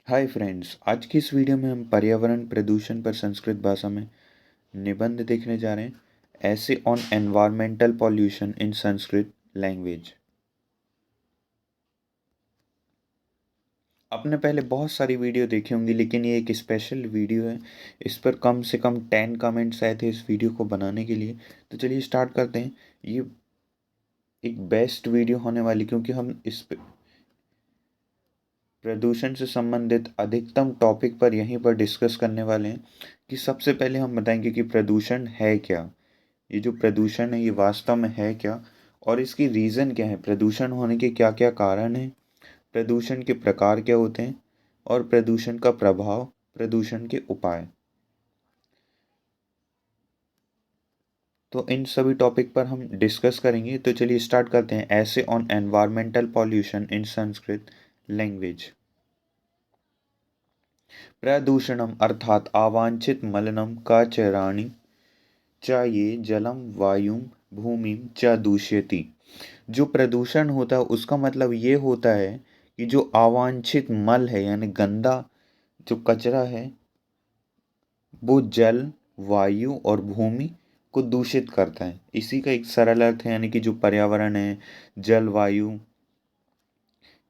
Hi friends, आज की इस वीडियो में हम पर्यावरण प्रदूषण पर संस्कृत भाषा में निबंध देखने जा रहे हैं। ऐसे on environmental pollution in Sanskrit language. आपने पहले बहुत सारी वीडियो देखी होंगी, लेकिन ये एक स्पेशल वीडियो है। इस पर कम से कम 10 कमेंट्स आए थे इस वीडियो को बनाने के लिए। तो चलिए स्टार्ट करते हैं। ये एक बेस्ट वीडियो होने वाली, क्योंकि हम इस प्रदूषण से संबंधित अधिकतम टॉपिक पर यहीं पर डिस्कस करने वाले हैं। कि सबसे पहले हम बताएंगे कि प्रदूषण है क्या। ये जो प्रदूषण है ये वास्तव में है क्या, और इसकी रीज़न क्या है, प्रदूषण होने के क्या क्या कारण हैं, प्रदूषण के प्रकार क्या होते हैं, और प्रदूषण का प्रभाव, प्रदूषण के उपाय। तो इन सभी टॉपिक पर हम डिस्कस करेंगे। तो चलिए स्टार्ट करते हैं। ऐसे on environmental pollution in Sanskrit language. प्रदूषणम अर्थात अवांछित मलिनम का चराणि च ये जलम वायुम भूमिम च दूषयति। जो प्रदूषण होता है उसका मतलब ये होता है कि जो अवांछित मल है यानी गंदा जो कचरा है, वो जल, वायु और भूमि को दूषित करता है। इसी का एक सरल अर्थ है, यानी कि जो पर्यावरण है, जलवायु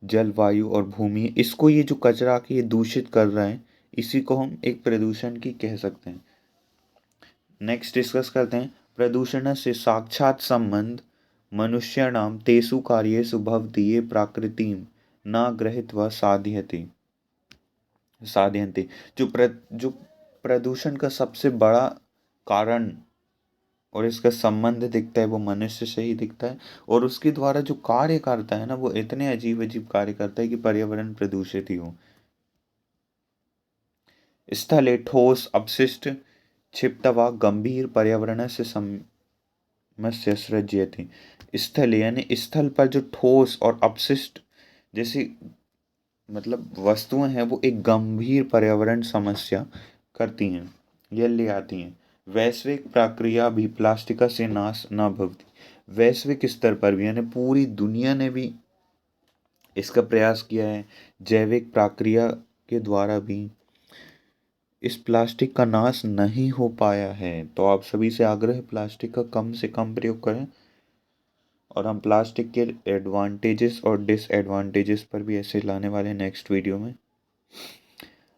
जलवायु और भूमि, इसको ये जो कचरा के ये दूषित कर रहा है, इसी को हम एक प्रदूषण की कह सकते हैं। नेक्स्ट डिस्कस करते हैं। प्रदूषण से साक्षात संबंध मनुष्याणां तेषु कार्येषु भवति ये प्रकृतिं न गृहीत्वा साधयन्ते। जो प्रदूषण का सबसे बड़ा कारण और इसका संबंध दिखता है वो मनुष्य से ही दिखता है। और उसके द्वारा जो कार्य करता है ना, वो इतने अजीब अजीब कार्य करता है कि पर्यावरण प्रदूषित ही हो। स्थले ठोस अपशिष्ट क्षिप्तवा गंभीर पर्यावरण से समस्या सृज्यते। स्थल यानी स्थल पर जो ठोस और अपशिष्ट जैसी मतलब वस्तुएं हैं, वो एक गंभीर पर्यावरण समस्या करती हैं या ले आती हैं। वैश्विक प्रक्रिया भी प्लास्टिक से नाश न भवती। वैश्विक स्तर पर भी यानी पूरी दुनिया ने भी इसका प्रयास किया है। जैविक प्रक्रिया के द्वारा भी इस प्लास्टिक का नाश नहीं हो पाया है। तो आप सभी से आग्रह है, प्लास्टिक का कम से कम प्रयोग करें। और हम प्लास्टिक के एडवांटेजेस और डिसएडवांटेजेस पर भी ऐसे लाने वाले हैं नेक्स्ट वीडियो में।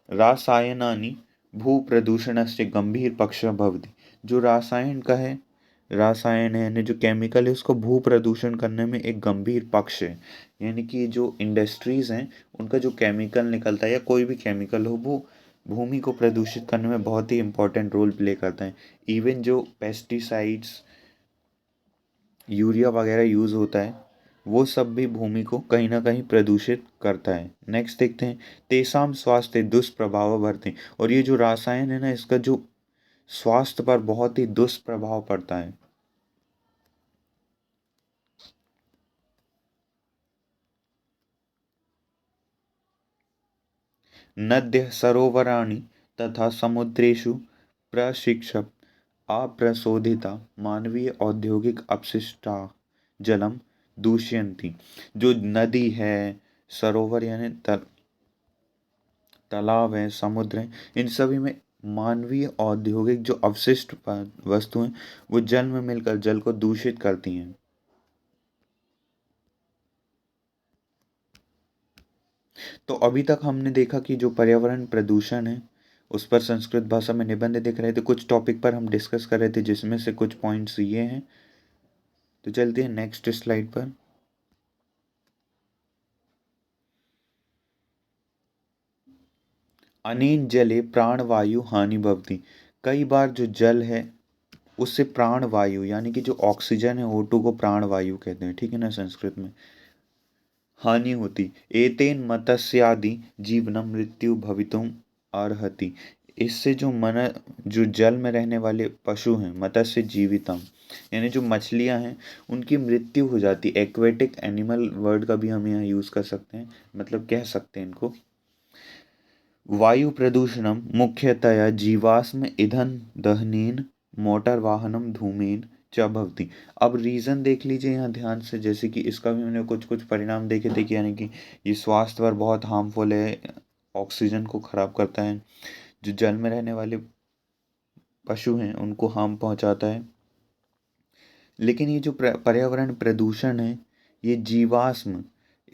रासायनानि भू प्रदूषणस्य गंभीर पक्ष भवति। जो रासायन का है, रासायन है यानी जो केमिकल है, उसको भू प्रदूषण करने में एक गंभीर पक्ष है। यानी कि जो इंडस्ट्रीज हैं, उनका जो केमिकल निकलता है या कोई भी केमिकल हो, वो भूमि को प्रदूषित करने में बहुत ही इंपॉर्टेंट रोल प्ले करता है। इवन जो पेस्टिसाइड्स, यूरिया वगैरह यूज़ होता है, वो सब भी भूमि को कहीं ना कहीं प्रदूषित करता है। नेक्स्ट देखते हैं। तेसाम स्वास्थ्य दुष्प्रभाव बढ़ते हैं। और ये जो रासायन है ना, इसका जो स्वास्थ्य पर बहुत ही दुष्प्रभाव पड़ता है। नद्य सरोवराणि तथा समुद्रेषु प्रशिक्षप अप्रशोधिता मानवीय औद्योगिक अपशिष्टा जलम दूषयन्ति। जो नदी है, सरोवर यानी तालाब है, समुद्र है, इन सभी में मानवीय औद्योगिक जो अवशिष्ट वस्तुएं, वो जल में मिलकर जल को दूषित करती हैं। तो अभी तक हमने देखा कि जो पर्यावरण प्रदूषण है उस पर संस्कृत भाषा में निबंध देख रहे थे। कुछ टॉपिक पर हम डिस्कस कर रहे थे, जिसमें से कुछ पॉइंट्स ये हैं। तो चलते हैं नेक्स्ट स्लाइड पर। अनेन जले प्राणवायु हानि भवति। कई बार जो जल है उससे प्राणवायु यानी कि जो ऑक्सीजन है, O2 को प्राणवायु कहते हैं, ठीक है ना, संस्कृत में, हानि होती। एतेन मत्स्यादि जीवनम मृत्यु भवितुम अर्हति। इससे जो जल में रहने वाले पशु हैं, मत्स्य जीवितम यानी जो मछलियां हैं, उनकी मृत्यु हो जाती। एक्वेटिक एनिमल वर्ड का भी हम यहाँ यूज़ कर सकते हैं, मतलब कह सकते हैं इनको। वायु प्रदूषणम मुख्यतया जीवाश्म ईंधन दहनेन मोटर वाहनम धूमेन च भवति। अब रीज़न देख लीजिए यहाँ ध्यान से। जैसे कि इसका भी मैंने कुछ कुछ परिणाम देखे थे कि यानी कि ये स्वास्थ्य पर बहुत हार्मफुल है। ऑक्सीजन को ख़राब करता है, जो जल में रहने वाले पशु हैं उनको हार्म पहुंचाता है। लेकिन ये जो पर्यावरण प्रदूषण है, ये जीवाश्म,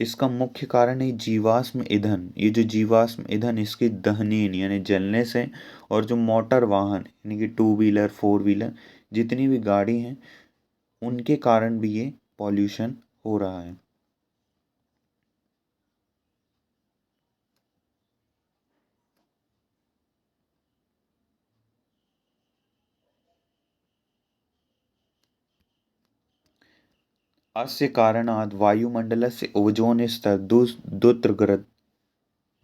इसका मुख्य कारण है जीवाश्म ईंधन। ये जो जीवाश्म ईंधन इसके दहन यानी जलने से, और जो मोटर वाहन यानी कि टू व्हीलर फोर व्हीलर जितनी भी गाड़ी हैं उनके कारण भी ये पॉल्यूशन हो रहा है। अस्य कारणात् वायुमण्डलस्य ओजोन स्तर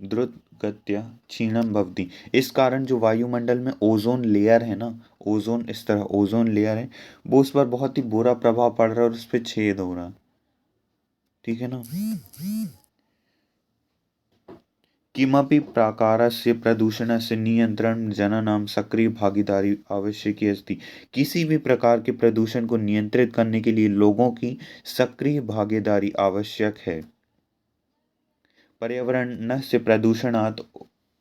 द्रुतगत्या क्षीणं भवति। इस कारण जो वायुमंडल में ओजोन लेयर है ना, ओजोन लेयर है, वो उस पर बहुत ही बुरा प्रभाव पड़ रहा है और उस पर छेद हो रहा है। ठीक है ना। किमपि प्रकारस्य प्रदूषणस्य नियन्त्रणं जनानां सक्रिय भागीदारी आवश्यकी अस्ति। किसी भी प्रकार के प्रदूषण को नियंत्रित करने के लिए लोगों की सक्रिय भागीदारी आवश्यक है। पर्यावरणस्य प्रदूषणात्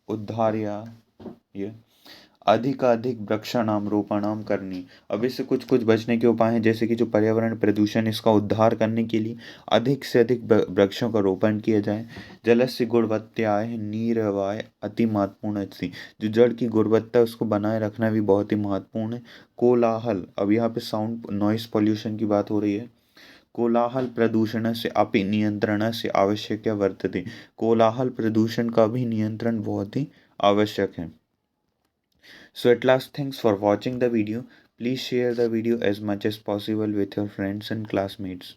उद्धाराय अधिकाधिक वृक्षाणां रोपणां करनी। अब इससे कुछ कुछ बचने के उपाय हैं, जैसे कि जो पर्यावरण प्रदूषण इसका उद्धार करने के लिए अधिक से अधिक वृक्षों का रोपण किया जाए। जलस्य गुणवत्तायाः निर्वहणाय अति महत्वपूर्ण अस्ति। जो जल की गुणवत्ता है उसको बनाए रखना भी बहुत ही महत्वपूर्ण है। कोलाहल, अब यहाँ पे साउंड नॉइस पॉल्यूशन की बात हो रही है। कोलाहल प्रदूषणस्य अपि नियन्त्रणस्य आवश्यकता वर्तते। कोलाहल प्रदूषण का भी नियंत्रण बहुत ही आवश्यक है। So at last, thanks for watching the video. Please share the video as much as possible with your friends and classmates.